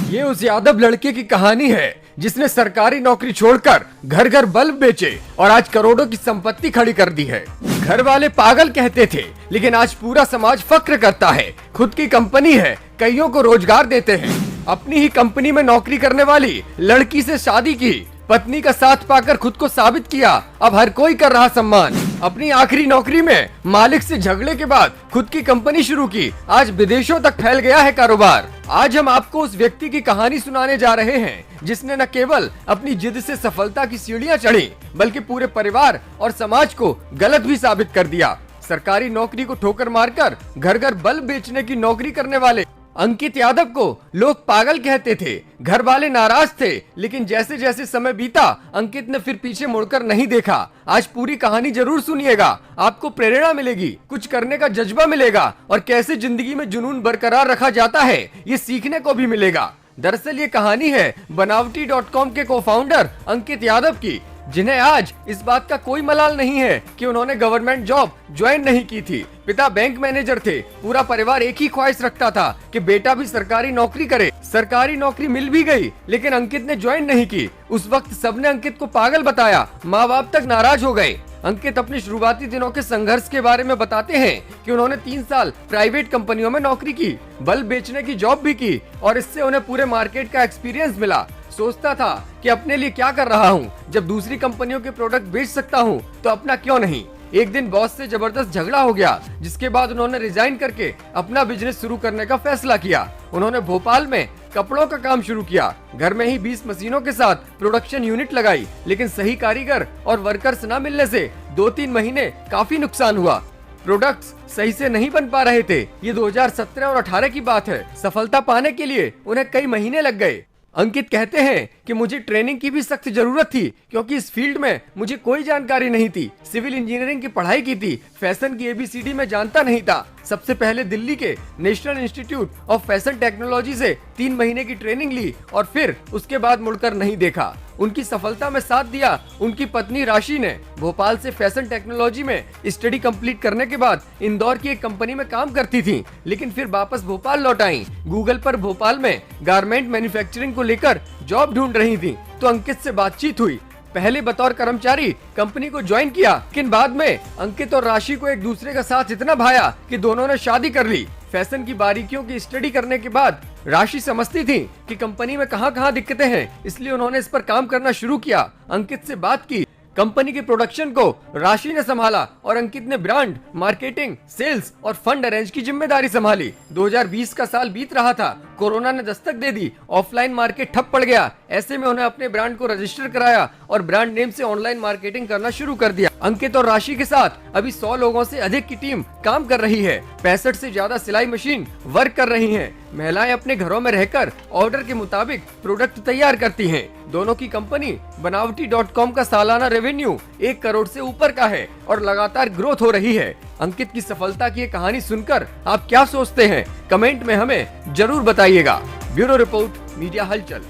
ये उस यादव लड़के की कहानी है जिसने सरकारी नौकरी छोड़कर घर घर बल्ब बेचे और आज करोड़ों की संपत्ति खड़ी कर दी है। घर वाले पागल कहते थे, लेकिन आज पूरा समाज फक्र करता है। खुद की कंपनी है, कईयों को रोजगार देते हैं। अपनी ही कंपनी में नौकरी करने वाली लड़की से शादी की, पत्नी का साथ पाकर खुद को साबित किया। अब हर कोई कर रहा सम्मान। अपनी आखिरी नौकरी में मालिक से झगड़े के बाद खुद की कंपनी शुरू की। आज विदेशों तक फैल गया है कारोबार। आज हम आपको उस व्यक्ति की कहानी सुनाने जा रहे हैं जिसने न केवल अपनी जिद से सफलता की सीढ़ियां चढ़ी, बल्कि पूरे परिवार और समाज को गलत भी साबित कर दिया। सरकारी नौकरी को ठोकर मारकर घर घर बल्ब बेचने की नौकरी करने वाले अंकित यादव को लोग पागल कहते थे। घर वाले नाराज थे, लेकिन जैसे जैसे समय बीता अंकित ने फिर पीछे मुड़कर नहीं देखा। आज पूरी कहानी जरूर सुनिएगा, आपको प्रेरणा मिलेगी, कुछ करने का जज्बा मिलेगा और कैसे जिंदगी में जुनून बरकरार रखा जाता है ये सीखने को भी मिलेगा। दरअसल ये कहानी है बनावटी.com के को-फाउंडर अंकित यादव की, जिन्हें आज इस बात का कोई मलाल नहीं है कि उन्होंने गवर्नमेंट जॉब ज्वाइन नहीं की थी। पिता बैंक मैनेजर थे। पूरा परिवार एक ही ख्वाहिश रखता था कि बेटा भी सरकारी नौकरी करे। सरकारी नौकरी मिल भी गई, लेकिन अंकित ने ज्वाइन नहीं की। उस वक्त सबने अंकित को पागल बताया, माँ बाप तक नाराज हो गए। अंकित अपने शुरुआती दिनों के संघर्ष के बारे में बताते हैं कि उन्होंने 3 साल प्राइवेट कंपनियों में नौकरी की, बल्ब बेचने की जॉब भी की और इससे उन्हें पूरे मार्केट का एक्सपीरियंस मिला। सोचता था कि अपने लिए क्या कर रहा हूँ, जब दूसरी कंपनियों के प्रोडक्ट बेच सकता हूँ तो अपना क्यों नहीं। एक दिन बॉस से जबरदस्त झगड़ा हो गया, जिसके बाद उन्होंने रिजाइन करके अपना बिजनेस शुरू करने का फैसला किया। उन्होंने भोपाल में कपड़ों का काम शुरू किया। घर में ही 20 मशीनों के साथ प्रोडक्शन यूनिट लगाई, लेकिन सही कारीगर और वर्कर्स न मिलने से 2-3 महीने काफी नुकसान हुआ। प्रोडक्ट्स सही से नहीं बन पा रहे थे। ये 2017 और 18 की बात है। सफलता पाने के लिए उन्हें कई महीने लग गए। अंकित कहते हैं कि मुझे ट्रेनिंग की भी सख्त जरूरत थी, क्योंकि इस फील्ड में मुझे कोई जानकारी नहीं थी। सिविल इंजीनियरिंग की पढ़ाई की थी, फैशन की ABCD में जानता नहीं था। सबसे पहले दिल्ली के national institute of fashion technology से 3 महीने की ट्रेनिंग ली और फिर उसके बाद मुड़कर नहीं देखा। उनकी सफलता में साथ दिया उनकी पत्नी राशि ने। भोपाल से फैशन टेक्नोलॉजी में स्टडी कंप्लीट करने के बाद इंदौर की एक कंपनी में काम करती थी, लेकिन फिर वापस भोपाल लौट आई। गूगल पर भोपाल में गारमेंट मैन्युफैक्चरिंग को लेकर जॉब ढूंढ रही थी, तो अंकित से बातचीत हुई। पहले बतौर कर्मचारी कंपनी को ज्वाइन किया, लेकिन बाद में अंकित और राशि को एक दूसरे का साथ इतना भाया कि दोनों ने शादी कर ली। फैशन की बारीकियों की स्टडी करने के बाद राशि समझती थी कि कंपनी में कहां-कहां दिक्कतें हैं, इसलिए उन्होंने इस पर काम करना शुरू किया। अंकित से बात की। कंपनी के प्रोडक्शन को राशि ने संभाला और अंकित ने ब्रांड, मार्केटिंग, सेल्स और फंड अरेंज की जिम्मेदारी संभाली। 2020 का साल बीत रहा था। कोरोना ने दस्तक दे दी। ऑफलाइन मार्केट ठप पड़ गया। ऐसे में उन्हें अपने ब्रांड को रजिस्टर कराया और ब्रांड नेम से ऑनलाइन मार्केटिंग करना शुरू कर दिया। अंकित और राशि के साथ अभी 100 लोगों से अधिक की टीम काम कर रही है। 65 से ज्यादा सिलाई मशीन वर्क कर रही हैं। महिलाएं अपने घरों में रहकर ऑर्डर के मुताबिक प्रोडक्ट तैयार करती हैं। दोनों की कंपनी बनावटी.com का सालाना रेवेन्यू 1 करोड़ से ऊपर का है और लगातार ग्रोथ हो रही है। अंकित की सफलता की ये कहानी सुनकर आप क्या सोचते हैं? कमेंट में हमें जरूर बताइएगा। ब्यूरो रिपोर्ट, मीडिया हलचल।